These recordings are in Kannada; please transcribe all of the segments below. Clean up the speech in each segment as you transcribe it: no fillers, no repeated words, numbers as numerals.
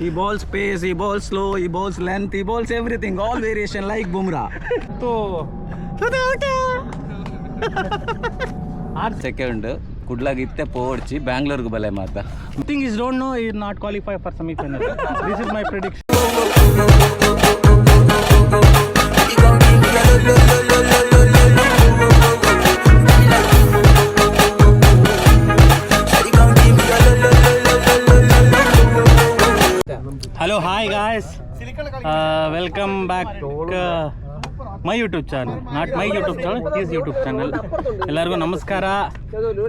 He bowls pace, he bowls slow, he bowls length, he bowls everything, all variation like Bumrah. So, second, Kudlagitte Porchi, Bangalore Bale Mata. The thing is, don't know, he will not qualify for semi-final. This is my prediction. Hello, hi guys. Welcome back. My YouTube channel, not my YouTube channel, his YouTube channel. ಎಲ್ಲರಿಗೂ ನಮಸ್ಕಾರ.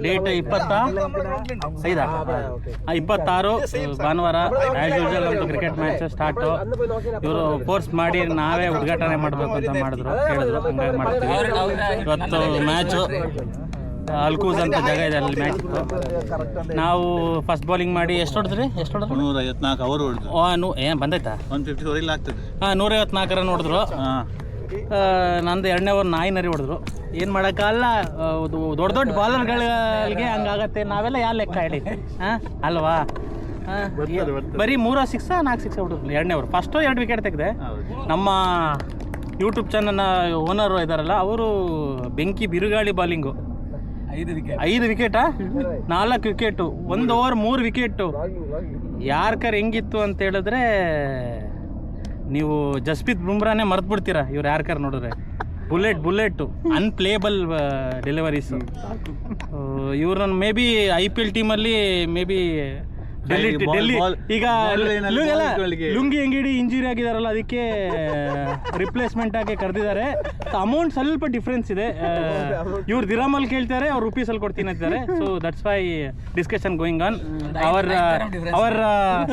ಡೇಟ್ 26 ಭಾನುವಾರ ಆ್ಯಸ್ ಯೂಶುವಲ್ ನಮ್ಮದು ಕ್ರಿಕೆಟ್ ಮ್ಯಾಚ್ ಸ್ಟಾರ್ಟು. ಇವರು ಫೋರ್ಸ್ ಮಾಡಿ ನಾವೇ ಉದ್ಘಾಟನೆ ಮಾಡಬೇಕು ಅಂತ ಹೇಳಿದ್ರು, ಹಂಗಾಗಿ ಮಾಡ್ತೀವಿ. ಇವತ್ತು ಮ್ಯಾಚು ಅಲ್ಕೂಸ್ ಅಂತ ಜಾಗ ಇದೆ, ಅಲ್ಲಿ ಮ್ಯಾಚ್ ಇತ್ತು. ನಾವು ಫಸ್ಟ್ ಬೌಲಿಂಗ್ ಮಾಡಿ ಎಷ್ಟು ಹೊಡೆದ್ರಿ? 154 ಓವರ್ ಹೊಡೆದ್ರು. ಏನು ಬಂದೈತಾ? 150 ಓವರ್ ಇಲ್ಲ ಆಗ್ತದೆ. 154 ರನ್ ಹೊಡೆದ್ರು. ನಂದು 2ನೇ ಓವರ್ 9 ನರಿ ಹೊಡೆದ್ರು. ಏನು ಮಾಡೋಕ್ಕಲ್ಲ, ದೊಡ್ಡ ದೊಡ್ಡ ಬಾಲರ್ಗಳಿಗೆ ಹಂಗಾಗತ್ತೆ. ನಾವೆಲ್ಲ ಯಾವ ಲೆಕ್ಕ ಹೇಳಿ, ಹಾಂ ಅಲ್ವಾ? ಬರೀ 3 6 4 6 ಹೊಡೆದ್ರು 2ನೇ ಓವರ್. First 2 wicket ತೆಗೆದೆ. ನಮ್ಮ ಯೂಟ್ಯೂಬ್ ಚಾನಲ್ನ ಓನರು ಇದ್ದಾರಲ್ಲ, ಅವರು ಬೆಂಕಿ ಬಿರುಗಾಳಿ bowling. 5 ವಿಕೆಟಾ? 4 wicket, 1 over 3 wicket. Yorker ಹೆಂಗಿತ್ತು ಅಂತ ಹೇಳಿದ್ರೆ ನೀವು ಜಸ್ಪ್ರೀತ್ ಬುಮ್ರಾನೇ ಮರ್ತು ಬಿಡ್ತೀರಾ ಇವ್ರು ಯಾರ್ಕರ್ ನೋಡಿದ್ರೆ. Bullet unplayable deliveries. ಇವ್ರನ್ನ ಮೇ ಬಿ IPL ಟೀಮಲ್ಲಿ ಮೇ ಬಿ ಡೆಲ್ಲಿ ಈಗ ಲುಂಗಿ ಅಂಗಡಿ ಇಂಜುರಿ ಆಗಿದಾರಲ್ಲ, ಅದಕ್ಕೆ ರಿಪ್ಲೇಸ್ಮೆಂಟ್ ಆಗಿ ಕರೆದಿದ್ದಾರೆ. ಅಮೌಂಟ್ ಸ್ವಲ್ಪ ಡಿಫ್ರೆನ್ಸ್ ಇದೆ. ಇವ್ರು ದಿರಾಮಲ್ಲಿ ಕೇಳ್ತಾರೆ, ಅವ್ರು ರುಪೀಸಲ್ಲಿ ಕೊಡ್ತೀನಿ ಅಂತಾರೆ. So that's why discussion going on. Our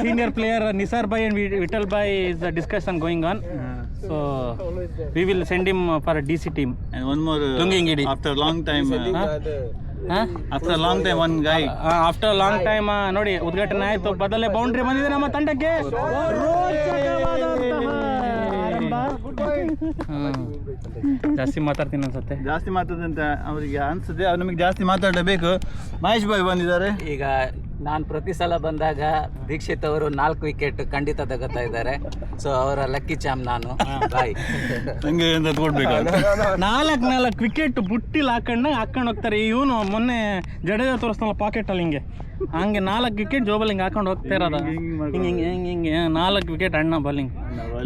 senior player Nisar bhai and Vitthal bhai is discussion going on. So we will send him for a DC team. And one more Lungi Ngidi. after a long time. After a long time, one guy. After a long time ನೋಡಿ ಉದ್ಘಾಟನೆ ಆಯ್ತು. ಬದಲೇ ಬೌಂಡ್ರಿ ಬಂದಿದೆ ನಮ್ಮ ತಂಡಕ್ಕೆ. ಜಾಸ್ತಿ ಮಾತಾಡ್ತೀನಿ ಅನ್ಸುತ್ತೆ. ಜಾಸ್ತಿ ಮಾತಾಡಂತ ಅವರಿಗೆ ಅನ್ಸುತ್ತೆ. ಅವ್ರು ನಮಗೆ ಜಾಸ್ತಿ ಮಾತಾಡಬೇಕು. ಮಹೇಶ್ ಭಾಯ್ ಬಂದಿದ್ದಾರೆ. ಈಗ ನಾನು ಪ್ರತಿ ಸಲ ಬಂದಾಗ ದೀಕ್ಷಿತ್ ಅವರು 4 ವಿಕೆಟ್ ಖಂಡಿತ ತಗೋತಾ ಇದ್ದಾರೆ. ಸೊ ಅವರ ಲಕ್ಕಿ ಚಾಮ್ ನಾನು. ಬಾಯ್ ನಂಗೆ ಅಂತ ಕೊಡ್ಬೇಕು. 4 ವಿಕೆಟ್ ಬುಟ್ಟಿಲ್ ಹಾಕೊಂಡು ಹೋಗ್ತಾರೆ. ಇವನು ಮೊನ್ನೆ ಜಡೇಜಾ ತೋರಿಸ್ತಾನಲ್ಲ ಪಾಕೆಟಲ್ಲಿ ಹಂಗೆ 4 ವಿಕೆಟ್ ಜೋಬಲ್ಲಿ ಹಾಕೊಂಡು ಹೋಗ್ತಾ ಇರೋದು. ಹಿಂಗೆ 4 ವಿಕೆಟ್ ಅಣ್ಣ ಬಾಲಿಂಗ್.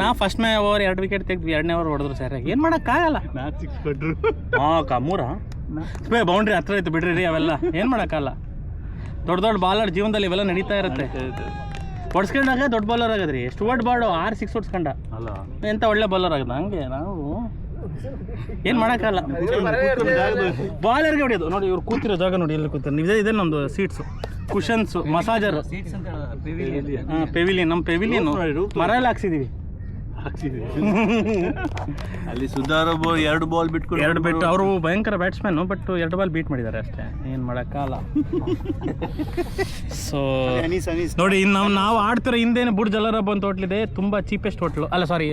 ನಾ ಫಸ್ಟ್ ಓವರ್ 2 ವಿಕೆಟ್ ತೆಗ್ದ್ವಿ, 2ನೇ ಓವರ್ ಹೊಡೆದ್ರು ಸರ್. ಏನು ಮಾಡೋಕ್ಕಾಗಲ್ಲ. 6 ಕೊಟ್ಟರು. ಬೌಂಡ್ರಿ ಹತ್ರ ಇತ್ತು ಬಿಡ್ರಿ ಅವೆಲ್ಲ. ಏನು ಮಾಡೋಕ್ಕಾಗಲ್ಲ. ದೊಡ್ಡ ಬಾಲರ್ ಜೀವನದಲ್ಲಿ ಇವೆಲ್ಲ ನಡೀತಾ ಇರುತ್ತೆ. ಹೊಡ್ಸ್ಕೊಂಡಾಗ ದೊಡ್ಡ ಬಾಲರ್ ಆಗದ್ರಿ. ಸ್ಟುವರ್ಟ್ ಬಾರ್ಡು 6 6 ಹೊಡ್ಸ್ಕೊಂಡ ಅಲ್ಲ, ಎಂಥ ಒಳ್ಳೆ ಬಾಲರ್ ಆಗದ. ಹಂಗೆ ನಾವು ಏನು ಮಾಡೋಕ್ಕಲ್ಲ. ಬಾಲರ್ಗೆ ಹೊಡಿಯೋದು ನೋಡಿ. ಇವ್ರು ಕೂತಿರೋ ಜಾಗ ನೋಡಿ, ಎಲ್ಲಿ ಕೂತಾರೆ. ಇದೆ ನಮ್ಮದು ಸೀಟ್ಸು, ಕುಷನ್ಸು, ಮಸಾಜರ್, ಪೆವಿಲಿಯನ್. ನಮ್ಮ ಪೆವಿಲಿಯನ್ ಮರ ಎಲ್ಲ ಹಾಕ್ಸಿದೀವಿ. ಅಲ್ಲಿ ಸುಧಾರ 2 ಬಾಲ್ ಬಿಟ್ಟು ಅವರು ಭಯಂಕರ ಬ್ಯಾಟ್ಸ್ಮನ್, ಬಟ್ 2 ಬಾಲ್ ಬೀಟ್ ಮಾಡಿದ್ದಾರೆ ಅಷ್ಟೇ. ಏನು ಮಾಡೋಕ್ಕಲ್ಲ. ಸೊ ನೋಡಿ, ಇನ್ನು ನಾವು ಆಡ್ತಿರೋ ಹಿಂದೇನೆ ಬುರ್ಜ್ ಅಲರಾಬ್ ಅಂತ ಹೋಟ್ಲಿದೆ. ತುಂಬ ಚೀಪೆಸ್ಟ್ ಹೋಟ್ಲು, ಅಲ್ಲ ಸಾರಿ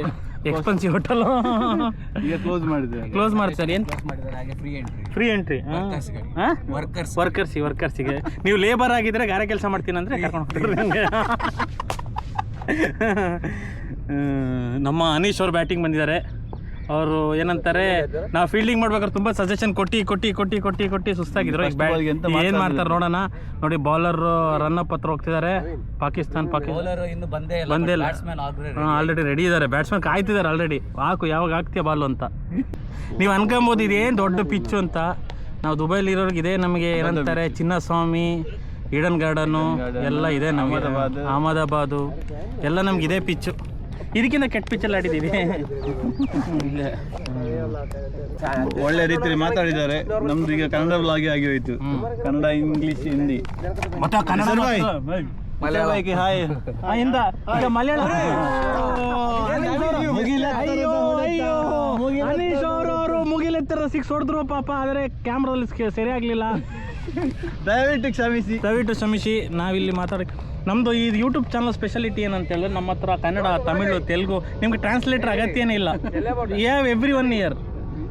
ಎಕ್ಸ್ಪೆನ್ಸಿವ್ ಹೋಟೆಲ್. ಕ್ಲೋಸ್ ಮಾಡ್ತಾರೆ. ಏನು ಫ್ರೀ ಎಂಟ್ರಿ ವರ್ಕರ್ಸಿಗೆ. ನೀವು ಲೇಬರ್ ಆಗಿದ್ರೆ ಗಾರೆ ಕೆಲಸ ಮಾಡ್ತೀನಿ ಅಂದರೆ ಕರ್ಕೊಂಡು ಹೋಗ್ತಾರೆ. ನಮ್ಮ ಅನೀಶ್ ಅವ್ರು ಬ್ಯಾಟಿಂಗ್ ಬಂದಿದ್ದಾರೆ. ಅವರು ಏನಂತಾರೆ, ನಾವು ಫೀಲ್ಡಿಂಗ್ ಮಾಡ್ಬೇಕಾದ್ರೆ ತುಂಬ ಸಜೆಷನ್ ಕೊಟ್ಟು ಸುಸ್ತಾಗಿದ್ರು. ಏನು ಮಾಡ್ತಾರೆ ನೋಡೋಣ. ನೋಡಿ ಬೌಲರ್ ರನ್ನಪ್ ಹತ್ರ ಹೋಗ್ತಿದ್ದಾರೆ. ಪಾಕಿಸ್ತಾನ ಬಂದೇ ಇಲ್ಲ. ಆಲ್ರೆಡಿ ರೆಡಿ ಇದ್ದಾರೆ. ಬ್ಯಾಟ್ಸ್ಮನ್ ಕಾಯ್ತಿದ್ದಾರೆ ಆಲ್ರೆಡಿ. ಯಾವಾಗ ಹಾಕ್ತೀಯ ಬಾಲು ಅಂತ. ನೀವು ಅನ್ಕೊಂಬೋದು ಇದೇನು ದೊಡ್ಡ ಪಿಚ್ಚು ಅಂತ. ನಾವು ದುಬೈಲಿ ಇರೋರಿಗೆ ಇದೆ ನಮಗೆ ಏನಂತಾರೆ, ಚಿನ್ನಸ್ವಾಮಿ, ಈಡನ್ ಗಾರ್ಡನ್ನು ಎಲ್ಲ ಇದೆ ನಮಗೆ. ಅಹಮದಾಬಾದು ಎಲ್ಲ ನಮ್ಗೆ ಇದೇ ಪಿಚ್ಚು. ಇದಕ್ಕಿಂತ ಕೆಟ್ಟ ಪಿಚ್ಚಲ್ಲಿ ಆಡಿದ್ದೀವಿ. ಒಳ್ಳೆ ರೀತಿಯಲ್ಲಿ ಮಾತಾಡಿದ್ದಾರೆ. ನಮ್ದು ಈಗ ಕನ್ನಡ ಬ್ಲಾಗ್ ಆಗಿ ಹೋಯ್ತು. ಕನ್ನಡ, ಇಂಗ್ಲಿಷ್, ಹಿಂದಿ ಮತ್ತೆ ಕನ್ನಡ ಹಾಯ್ ಹಿಂದ ಈಗ ಮಲಯಾಳ. ಅನೀಶ್ ಅವರು ಮುಗಿಲೆತ್ತರ 6 ಹೊಡೆದ್ರು ಪಾಪ. ಆದರೆ ಕ್ಯಾಮ್ರಾದಲ್ಲಿ ಸರಿ ಆಗಲಿಲ್ಲ. ದಯವಿಟ್ಟು ಕ್ಷಮಿಸಿ. ನಾವಿಲ್ಲಿ ಮಾತಾಡೋಕ್ಕೆ ನಮ್ಮದು ಈ ಯೂಟ್ಯೂಬ್ ಚಾನಲ್ ಸ್ಪೆಷಾಲಿಟಿ ಏನಂತ ಹೇಳಿದ್ರೆ, ನಮ್ಮ ಹತ್ರ ಕನ್ನಡ, ತಮಿಳು, ತೆಲುಗು, ನಿಮ್ಗೆ ಟ್ರಾನ್ಸ್ಲೇಟರ್ ಅಗತ್ಯನೇ ಇಲ್ಲ. Every 1 year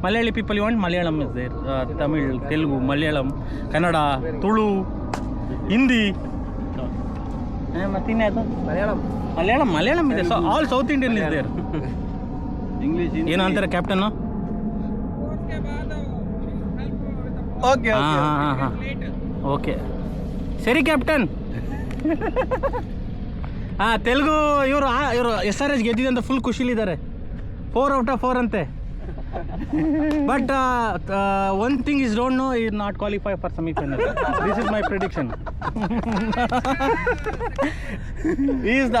Malayali people you want Malayalam is there, Tamil, Telugu, Malayalam, Kannada, Tulu, Hindi, ಮತ್ತೆ ಇನ್ಯಾವುದು ಮಲಯಾಳಂ ಇದೆ. All south Indian is there. English ಏನು ಅಂತಾರೆ ಕ್ಯಾಪ್ಟನ್ನು? ಓಕೆ ಹಾಂ ಓಕೆ ಸರಿ ಕ್ಯಾಪ್ಟನ್. ತೆಲುಗು ಇವರು SRH ಗೆದ್ದಿದೆ ಅಂತ ಫುಲ್ ಖುಷಿಲಿದ್ದಾರೆ. 4 out of 4 ಅಂತೆ. But one thing is don't know is not qualify for semifinal. This is my prediction. Is the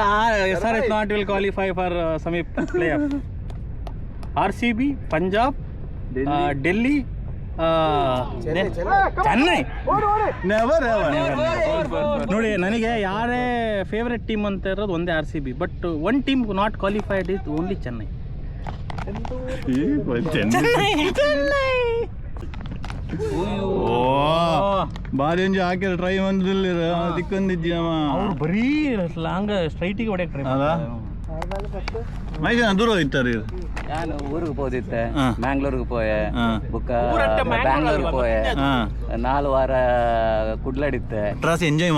SRH not will qualify for semi play of. RCB, Punjab, Delhi, Chennai. Never ನೋಡಿ, ನನಗೆ ಯಾರೇ ಫೇವ್ರೆಟ್ ಟೀಮ್ ಅಂತ ಇರೋದು ಒಂದೇ RCB. But one team not qualified is only Chennai. ಬಾರಿ ಒಂಜಿ ಹಾಕಿರ ಟ್ರೈ ಬಂದಿಲ್ಲ ದಿಕ್ಕೊಂದಿದ್ದಿ ಅವ್ರು ಬರೀ ಲಾಂಗ್ ಸ್ಟ್ರೈಟಿಗೆ ಹೊಡೆಯಕ್ಕೆ ಟ್ರೈ ಅಲ್ಲ ಮೈಸೂರು ದೂರ ಇತ್ತಾರೆ. ನಾನು ಊರಿಗೆ போதிತ್ತೆ, ಮ್ಯಾಂಗ್ಳೂರಿಗೆ போயே, ಬುಕ್ಕ ಬ್ಯಾಂಗ್ಳೂರಿಗೆ போயே, 4 ವಾರ ಕುಡ್ಲಾಡಿತ್ತೆ. ಟ್ರಾಸ್ ಎಂಜಾಯ್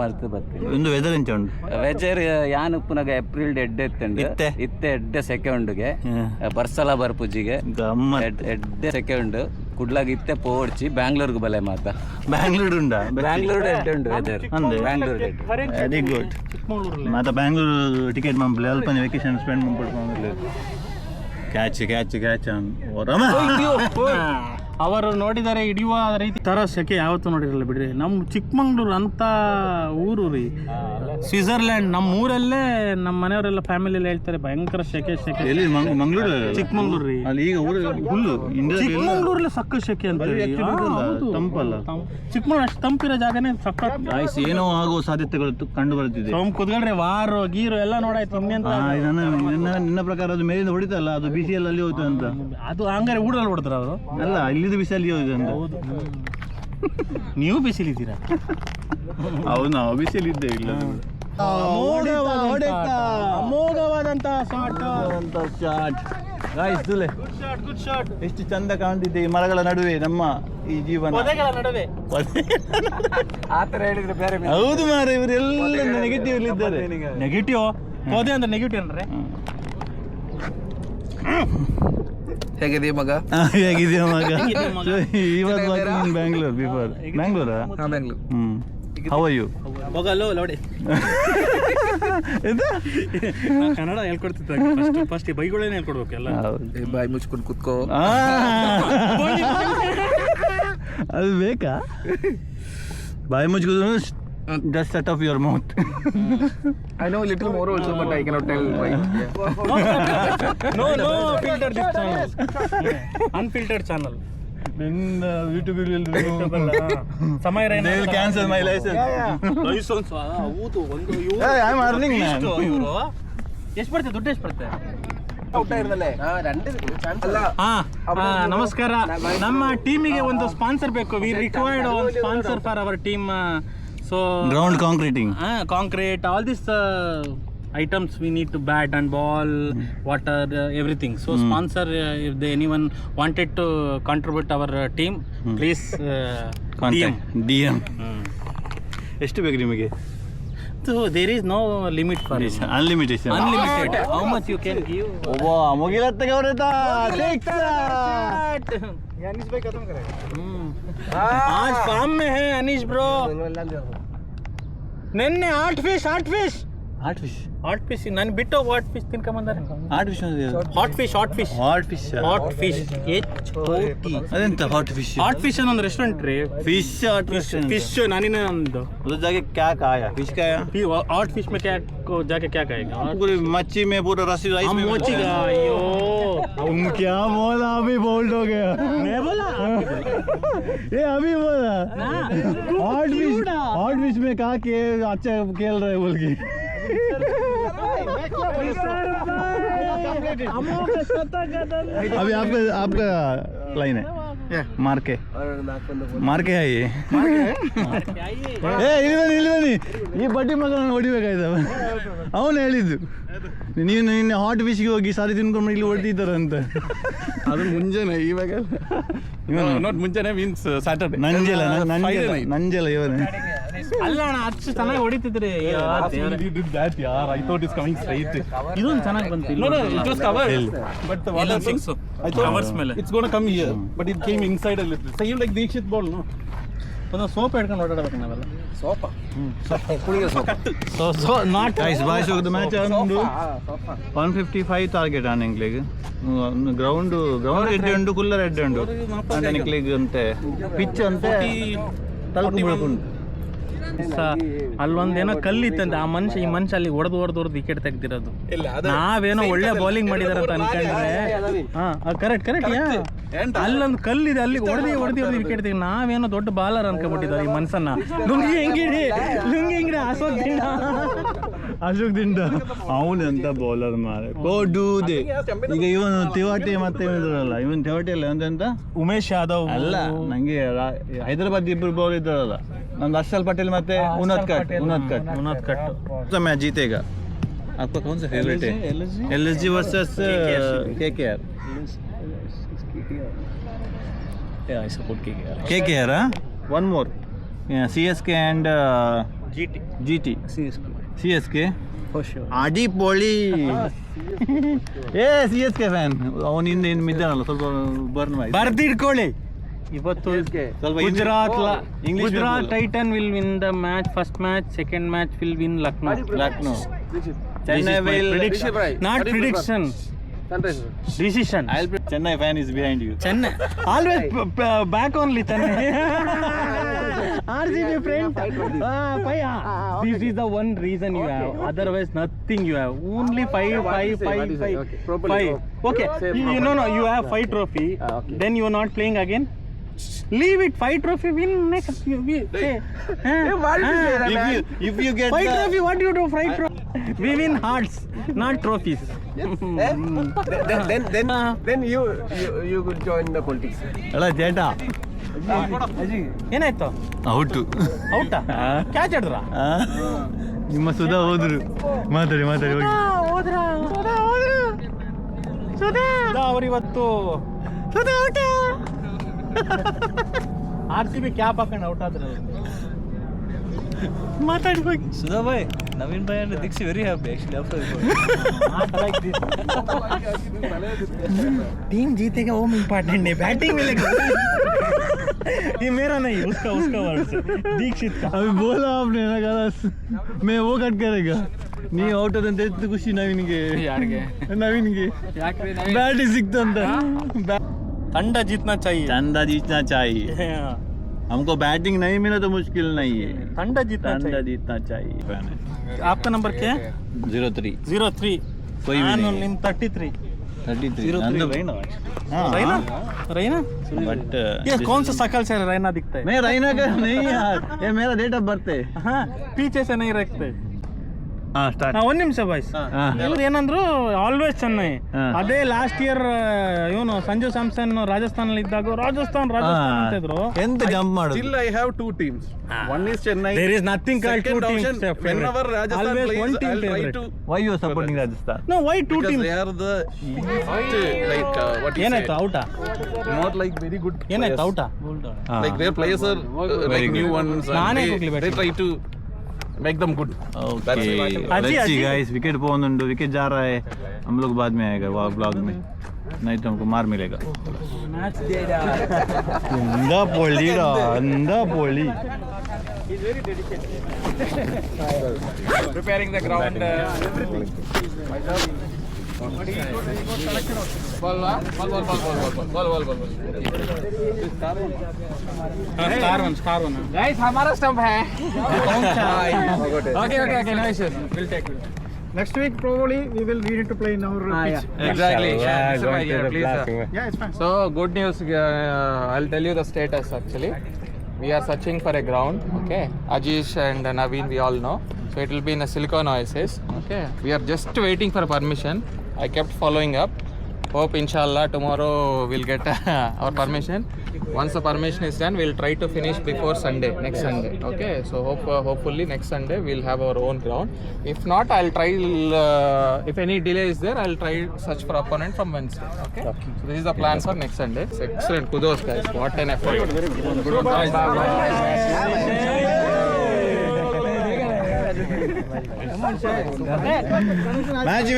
ಮಾಡ್ತು ಬರ್ತೀನಿ. ಒಂದು ವೆದರ್ ಎಂಚ ಉಂಟು. ವೆಜರ್ ಯಾನು ಪುನಗ ಏಪ್ರಿಲ್ ಎಡ್ಡೆ ಇತ್ತೆ ಎಡ್ಡೆ ಸೆಕೆಂಡ್ಗೆ ಬರ್ಸಲ ಬರ್ಪುಜಿಗೆ ಎಡ್ಡೆ ಸೆಕೆಂಡ್ ಕುಡ್ಲಾಗ ಇತ್ತೆ ಪೋಡ್ಚಿ ಬ್ಯಾಂಗ್ಳೂರ್ಗೆ ಬಲೆ ಮಾತ. ಬ್ಯಾಂಗ್ಳೂರ್ ಉಂಡ ಬ್ಯಾಂಗ್ಳೂರ್ ಎಡ್ಡೆ ಉಂಡು ವೆದರ್. Bangalore very good. ಮಾತ ಬ್ಯಾಂಗ್ಳೂರ್ ಟಿಕೆಟ್ ಮಂಪ್ಲೆ ಅಲ್ಪ ವೆಕೇಶನ್ ಸ್ಪೆಂಡ್ ಮಾಡ್ಬಿಟ್ಟು ಕ್ಯಾಚ್ ಅವರು ನೋಡಿದರೆ ಹಿಡಿಯುವ ರೀತಿ ತರ ಸೆಕೆ ಯಾವತ್ತೂ ನೋಡಿರಲ್ಲ ಬಿಡ್ರಿ. ನಮ್ಮ ಚಿಕ್ಕಮಂಗ್ಳೂರು ಅಂತ ಊರು ರೀ, ಸ್ವಿಟ್ಜರ್ಲ್ಯಾಂಡ್. ನಮ್ಮ ಊರಲ್ಲೇ ನಮ್ಮ ಮನೆಯವರೆಲ್ಲ ಫ್ಯಾಮಿಲಿ ಎಲ್ಲ ಹೇಳ್ತಾರೆ ಭಯಂಕರ ಸೆಕೆ. ಎಲ್ಲಿ ಮಂಗ್ಳೂರು? ಚಿಕ್ಕಮಂಗ್ಳೂರು ರೀ. ಅಲ್ಲಿ ಈಗ ಊರು ಫುಲ್ಲು ಚಿಕ್ಕಮಂಗ್ಳೂರಲ್ಲೇ ಸಕ್ಕ ಸೆಕೆ ಅಂತ. ತಂಪಲ್ಲ ಚಿಕ್ಕಮಂಗ್ಳೂರು ಅಷ್ಟು ತಂಪಿರೋ ಜಾಗನೇ ಸಕ್ಕ. ಏನೋ ಆಗುವ ಸಾಧ್ಯತೆಗಳು ಕಂಡು ಬರ್ತಿದೆ. ಕುತ್ಕೊಳ್ರಿ ವಾರು ಗೀರು ಎಲ್ಲ ನೋಡಾಯ್ತು. ನಿನ್ನ ಪ್ರಕಾರ ಅದು ಮೇಲಿಂದ ಹೊಡಿತಲ್ಲ, ಅದು ಬಿಸಿಯಲ್ಲಿ ಅಲ್ಲಿ ಹೋಯ್ತು ಅಂತ. ಅದು ಹಂಗಾರೆ ಊರಲ್ಲಿ ಹೊಡೆದ್ರ ಅವರು? ಅಲ್ಲ, ಇಲ್ಲಿದ್ದು ಬಿಸಿಯಲ್ಲಿ ಹೋಯ್ತು ಅಂತ. ಹೌದು, ನೀವು ಬಿಸಿಲಿದ್ದೀರಾ? ಹೌದು, ನಾವು ಬಿಸಿಲಿ ಇದ್ದೇವೆ. ಇಲ್ಲ ಅಮೋಘವಾದಂತ ಶಾಟ್. Good shot. ಎಷ್ಟು ಚಂದ ಕಾಣ್ತಿದ್ದೆ ಈ ಮರಗಳ ನಡುವೆ ನಮ್ಮ ಈ ಜೀವನ. ನಡುವೆ ಆತರ ಹೇಳಿದ್ರೆ ಬೇರೆ. ಹೌದು ಮಾರ, ಇವರೆಲ್ಲ ನೆಗೆಟಿವ್ ಇದ್ದಾರೆ. ನೆಗೆಟಿವ್ ಪೊದೆ ಅಂದ್ರೆ ನೆಗೆಟಿವ್ ಅಂದ್ರೆ ಹೇಗಿದೆಯಾ ಮಗ? ಹೇಗಿದೆಯಾ ಮಗ? ಇವತ್ತು ವಾಕಿಂಗ್ ಬ್ಯಾಂಗ್ಳೂರ್ ಬಿಫೋರ್. ಬ್ಯಾಂಗ್ಳೂರಾ? ಬ್ಯಾಂಗ್ಳೂರ್. How are you? ಹೋಗಲ್ಲ ನೋಡಿ. ಕನ್ನಡ ಹೇಳ್ಕೊಡ್ತಿದ್ದ ಫಸ್ಟ್ ಬೈಗಳೇನೆ ಹೇಳ್ಕೊಡ್ಬೇಕು ಎಲ್ಲ. ಬಾಯಿ ಮುಚ್ಕೊಂಡು ಕುತ್ಕೋ. ಅದು ಬೇಕಾ? ಬಾಯಿ ಮುಚ್ಕೋದು just shut off your mouth. I know a little more also, but I cannot tell why. No filter this channel. Unfiltered channel. Then YouTube will ಸಮಯ they will cancel my license. Licence ಹೌದು. ಒಂದು Hey, I'm earning man. ಇವರು ಎಷ್ಟು ಬರ್ತದೆ? ದುಡ್ಡು ಎಷ್ಟು ಬರ್ತದೆ? ನಮಸ್ಕಾರ. ನಮ್ಮ ಟೀಮಿಗೆ ಒಂದು ಸ್ಪಾನ್ಸರ್ ಬೇಕು. We required one sponsor for our team. So ground concreting, concrete, all these items we need to bat and ball, water, everything. So sponsor, if anyone wanted to contribute our team, please contact DM. ಎಷ್ಟು ಬೇಕು ನಿಮಗೆ? So there is no limit for it. Unlimited. How much you can give? ಓ ಮುಗಿಲತ್ತಗೆ ಅವರತ अनीश भाई खत्म करेगा। आज फार्म में है अनीश ब्रो। ನಿನ್ನೆ 8 ಫಿಶ್ ನಾನು ಬಿಟ್ಟು ವಾಟ್ ಫಿಶ್ ತಿನ್ಕೊಂಬಂದಾರೆ. ಹಾಟ್ ಫಿಶ್ ಅದೆಂತ ಹಾಟ್ ಫಿಶ್ ಅನ್ನೊಂದು ರೆಸ್ಟೋರೆಂಟ್ ರೀ. ಫಿಶ್ ನಾನಿನ ಒಂದು उस जाके क्या खाया? फिश खाया? हॉट फिश में क्या जाके क्या खाएगा? पूरी मच्छी में पूरा रस्सी राइस में मोची का। अयो तुम क्या बोला? अभी बोल्ड हो गया। मैं बोला ये अभी बोला हॉट फिश में कहा कि अच्छा खेल रहे बोल के। अभी आपका लाइन है मार के है ये ಇಲ್ವನಿ ಈ ಬಡ್ಡಿ ಮಗನ ಹೊಡಿಬೇಕಾಯ್ತು. ಅವನು ಹೇಳಿದ್ದು ನೀನು ನಿನ್ನೆ ಹಾಟ್ ಫಿಶ್ಗೆ ಹೋಗಿ ಸಾರಿ ತಿನ್ಕೊಂಡು ಇಲ್ಲಿ ಹೊಡ್ತಿದ್ದಾರಂತ. ಅದು ಮುಂಜಾನೆ, ಇವಾಗ ನಾಟ್ ಮುಂಜಾನೆ ಮೀನ್ಸ್ ಸ್ಯಾಟರ್ಡೆ. ನಂಜಲ ಇವನು ಅಲ್ಲ ಅಣ್ಣ ಅಷ್ಟು ಚೆನ್ನಾಗಿ ಹೊಡಿತಿದ್ರಿ I thought it's coming straight. ಇದೊಂದು ಚೆನ್ನಾಗಿ ಬಂತು No, it was covered. But the water I thought Covers ಮೇಲೆ. it's gonna come here, but it came inside a little. Same like Dikshit ball, no? ಒಂದು ಸೋಪ್ ಹಿಡ್ಕೊಂಡು ಓಡಾಡಬೇಕು ನಾವೆಲ್ಲ sofa so not guys boys ಹೋಗಿದ ಮ್ಯಾಚ್ ಒಂದು 155 ಟಾರ್ಗೆಟ್ ಆನ್ ಎಂಕ್ಲಿಗೆ ಗ್ರೌಂಡ್ ಎಡ್ಡೆ ಉಂಟು ಕುಲ್ಲರ್ ಎಡ್ಡೆ ಉಂಟು ಅಂಡ್ ಎಂಕ್ಲಿಗೆ ಅಂತೆ ಪಿಚ್ ಅಂತೆ ತಲುಪು ಬೀಳ್ಕೊಂಡು ಅಲ್ಲೊಂದೇನೋ ಕಲ್ಲಿತ್ತಂತೆ ಆ ಮನುಷ್ಯ ಈ ಮನುಷ್ಯ ಅಲ್ಲಿ ಹೊಡೆದು ವಿಕೆಟ್ ತೆಗ್ದಿರೋದು ನಾವೇನೋ ಒಳ್ಳೆ ಬೌಲಿಂಗ್ ಮಾಡಿದಾರೆ ಅಂತ ಅನ್ಕೊಂಡ್ರೆ ಕರೆಕ್ಟ್ ಅಲ್ಲೊಂದು ಕಲ್ಲಿದೆ ಅಲ್ಲಿ ಹೊಡೆದಿ ವಿಕೆಟ್ ತೆಗಿ ನಾವೇನೋ ದೊಡ್ಡ ಬಾಲರ್ ಅನ್ಕೊಂಡ್ಬಿಟ್ಟಿದ್ದಾರೆ ಈ ಮನ್ಸನ್ನ ಲುಂಗಿ ಹೆಂಗಿಡಿ ಅಶೋಕ್ ದಿಂಡ ಅವನು ಅಂತ ಬೌಲರ್ ಮಾರೆ ಕೋಡುದೆ ಈಗ ಇವನು ತಿವಾಟಿ ಮತ್ತೆ ಇದ್ರಲ್ಲ ಇವನ್ ತಿವಾಟಿ ಅಲ್ಲ ಅಂತ ಉಮೇಶ್ ಯಾದವ್ ಅಲ್ಲ ನಂಗೆ ಹೈದರಾಬಾದ್ ಇಬ್ರು ಬೌಲ್ ಇದ್ದಾರಲ್ಲ नंद हर्षल पटेल मते उन्नत कट मैच जीतेगा आपका कौन सा फेवरेट है LSG versus KKR I support KKR one more CSK and GT CSK for sure ಆಡಿ ಪೋಳಿ ಏ CSK ಫ್ಯಾನ್ ಅವನು ಹಿಂದೆ ಮಿದ್ದಾನಲ್ಲ ಸ್ವಲ್ಪ ಬರ್ನ್ ಮಾಡಿ ಬರ್ದಿಡ್ಕೊಳ್ಳಿ ಇವತ್ತು Gujarat tighten will win the match first match second match will win Lucknow Chennai will not prediction decision Chennai fan is behind you Chennai always back only Chennai RCB friend this is the one reason you have otherwise nothing you have only 5 okay no you have 5 trophy then you are not playing again leave it 5 trophy win next if you get 5 trophy what do you do 5 trophy we win hearts not trophies then you could join the politics ಅಲ್ಲ ಜೇಟಾ ಏನಾಯ್ತು ಔಟಾ ಕ್ಯಾಚ್ ಆಡ್ರ ನಿಮ್ಮ ಸುಧಾ ಹೋದ್ರು ಮಾತಾಡಿ ಸುಧಾ ಅವರಿವತ್ತು RCB ಕ್ಯಾಪ್ ಹಾಕೊಂಡು ಔಟ್ ಆದ್ರೆ ಮಾತಾಡಿ ಹೋಗಿ Sudha Bhai Naveen Bhai and Dixie very happy actually after team जीतेगा वो इम्पोर्टेंट है बैटिंग में ये मेरा नहीं उसका वर्ड से दीक्षित का अभी बोला आपने ना गलत मैं वो कट करेगा ನೀ ಔಟ್ ಅಂತ ಎಷ್ಟು ಖುಷಿ ನವೀನ್ಗೆ ಬ್ಯಾಟ್ ಸಿಕ್ತು ಅಂತ ठंडा जीतना चाहिए हमको बैटिंग नहीं मिला तो मुश्किल नहीं है ठंडा जीतना चाहिए आपका नंबर क्या है 03 कोई भी नहीं निम 33 रैना बट ये कौन सा शकल से रैना दिखता है मैं रैना का नहीं यार ये मेरा डेट ऑफ बर्थ है हाँ पीछे से नहीं रखते ಸ್ಟಾರ್ಟ್ ಒಂದ್ ನಿಮಿಷ ಬಾಯ್ಸ್ ಇವ್ರು ಏನಂದ್ರು ಆಲ್ವೇಸ್ ಚೆನ್ನೈ ಅದೇ ಲಾಸ್ಟ್ ಇಯರ್ ಇವನು ಸಂಜು ಸ್ಯಾಮ್ಸನ್ ರಾಜಸ್ಥಾನ್ ಇದ್ದಾಗ ರಾಜಸ್ಥಾನ್ ಅಂತ ಇದ್ರು ಎಂತ ಜಂಪ್ ಮಾಡೋದು Still I have 2 teams. One is Chennai. There is nothing called Second 2 teams. option, whenever Rajasthan Always plays, one team I'll try favorite. to why you are supporting Rajasthan No, why 2 because teams? they are the like what you ಏನಾಯ್ತು say, ಔಟಾ not like very good ಏನಾಯ್ತು players. ಔಟಾ Like their players are like new ones and ನಾನೇ they, ಹೋಗ್ಲಿ they try to make them good. Okay अजी, लेट्स सी अजी। गाइस विकेट पहुंचो विकेट जा रहा है हम लोग बाद में आएगा व्लॉग में नहीं तो हमको मार मिलेगा अंधा पोली preparing the ground ball star one guys हमारा स्टंप है okay no issues we'll take it next week probably we will need to play in our pitch exactly please yeah it's fine so good news I'll tell you the status actually we are searching for a ground okay Ajish and Naveen we all know so it will be in a Silicon Oasis okay we are just waiting for permission I kept following up hope inshallah tomorrow we'll get our permission once the permission is done we'll try to finish before Sunday next Sunday okay so hopefully next Sunday we'll have our own ground if not I'll try if any delay is there I'll try search for opponent from Wednesday okay so this is the plan for next Sunday it's excellent kudos guys what an effort good match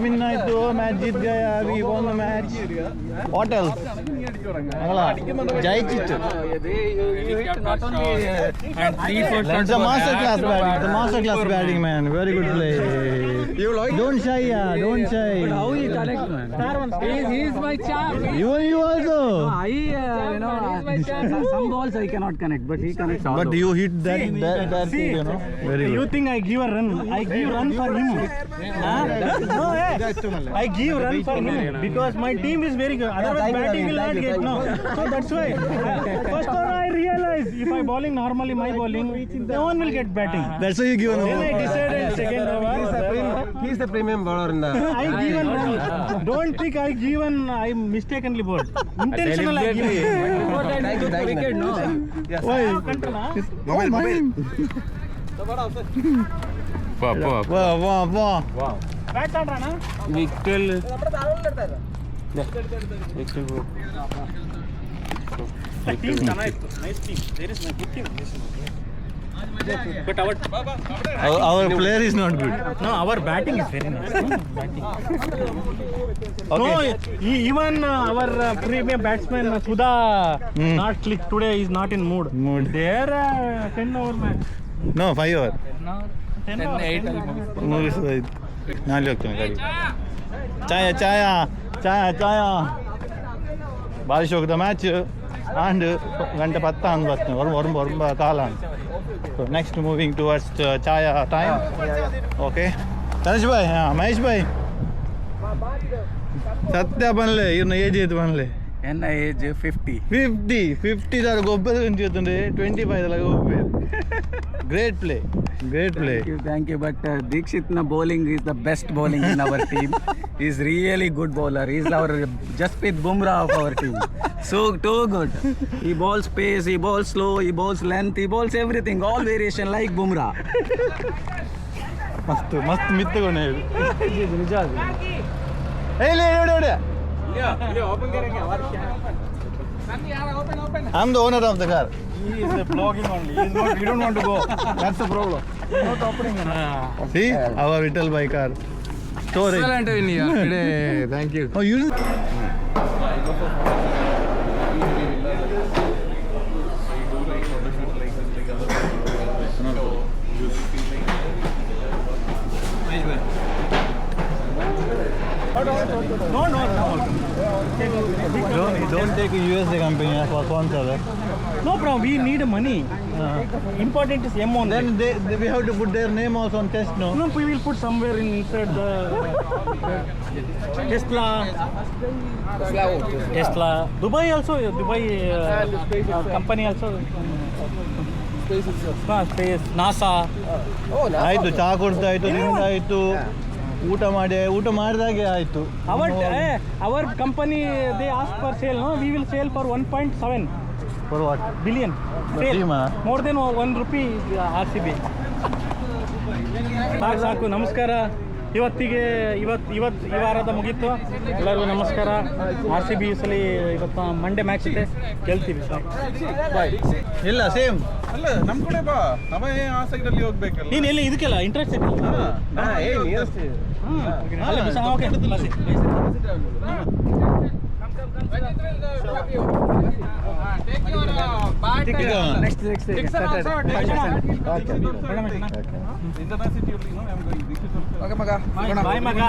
win ಆಯ್ತು, ಮ್ಯಾಚ್ ಜಿತ್ ಗಯ, we won the match. What else? ಜೈಚಿತ್ತು. It's a master class batting. It's a master class batting, man. Very good play. You like? Don't shy, yeah. Don't shy. But how he connect, man? He is my champ. You also. Some balls I cannot connect, but he connects all. But you hit that thing, you know. Very You good. think I give a run? I give run for him. No, I give run for him because my team is very good. Otherwise, batting will not get no. So that's why. First one I realized if I bowling normally, my bowling, no one will get batting. That's why you give Then I an. decided second over. He's the premium bowler in the. I given run. Don't think I given. I mistakenly bowled. Intentional I given. Wicket, no? Why? Mobile. Wow. Bats ಆಡ್ರಣ್ಣ? Team ಚೆನ್ನಾಗಿತ್ತು. Nice team. There is no good team. But Our player is not good. no, our batting is very nice. Batting. Okay. No, even our premium batsman Sudha not click today. Is not in mood. There 10 over match. No, 5 over. 10 over. 8. ಮುಗಿಸೋದು. ನಾಳೆ ಹೋಗ್ತಾನೆ ಗಾಡಿ. ಚಾಯ ಭಾರಿ ಶೋಕದ ಮ್ಯಾಚ್ ಆ್ಯಂಡ್ ಗಂಟೆ 10 ಅಂದ್ ಬರ್ತೀನಿ ಒರ್ಮ ಕಾಲ so next moving towards chai time. Okay Tanesh ಭಾಯ್, ಹಾಂ ಮಹೇಶ್ ಭಾಯ್, ಸತ್ಯ ಬನ್ಲೆ ಇವ್ನ ಏಜ್ ಐತೆ ಬನ್ಲೆ And age 50. 50 దాకా గొప్పది కనిపిస్తుంది. 25 దాకా గొప్ప. Great play. Thank you. But Dikshit's bowling is the best bowling in our team. He's really good bowler. He's our Jasprit Bumrah of our team. So too good. He bowls pace, he bowls slow, he bowls length, he bowls everything. All variation like Bumrah. ಮಸ್ತ್ ಮಿತ್ತಗೊಂಡು ನಿಜ ಅದು. I'm the owner of the car. He is vlogging only. He is not. We don't want to go. That's the problem. Not opening. See our Vittal by car. Storage. Excellent win here today. Thank you. Oh, you. No. Don't take a USA company for sponsor. No problem. We need money. Important is M on. Then we have to put their name also on test, no? No, we will put somewhere inside the Tesla. Dubai also. Company also. Space. NASA. ಆಯ್ತು, ಚಹಾ ಕೊಡ್ತಾಯ್ತು, ತಿಂದಾಯ್ತು, ಊಟ ಮಾಡಿದಾಗೆ ಆಯ್ತು. Our company they ask for sale. No, we will sell for 1.7 For what? billion. For Sale. team, More than 1 rupee RCB. ಸಾಕು. ನಮಸ್ಕಾರ. ಈ ವಾರದ ಮುಗೀತು. ಎಲ್ಲರಿಗೂ ನಮಸ್ಕಾರ. RCB ಸಲ ಇವತ್ತು ಮಂಡೇ ಮ್ಯಾಚ್ ಇದೆ, ಗೆಲ್ತೀವಿ ಸರ್. ಇಲ್ಲ ಸೇಮ್ ಅಲ್ಲ ನಮ್ ಕಡೆ ಬಾ, ನಾವೇ ಆ ಸೈಡ್ ಅಲ್ಲಿ ಹೋಗ್ಬೇಕಲ್ಲ. ನೀನು ಎಲ್ಲಿ ಇದಕ್ಕೆಲ್ಲ ಇಂಟ್ರೆಸ್ಟ್ ಇದೆ? Next. International city only, no? I'm going. ಬಾಯ್ ಮಗ.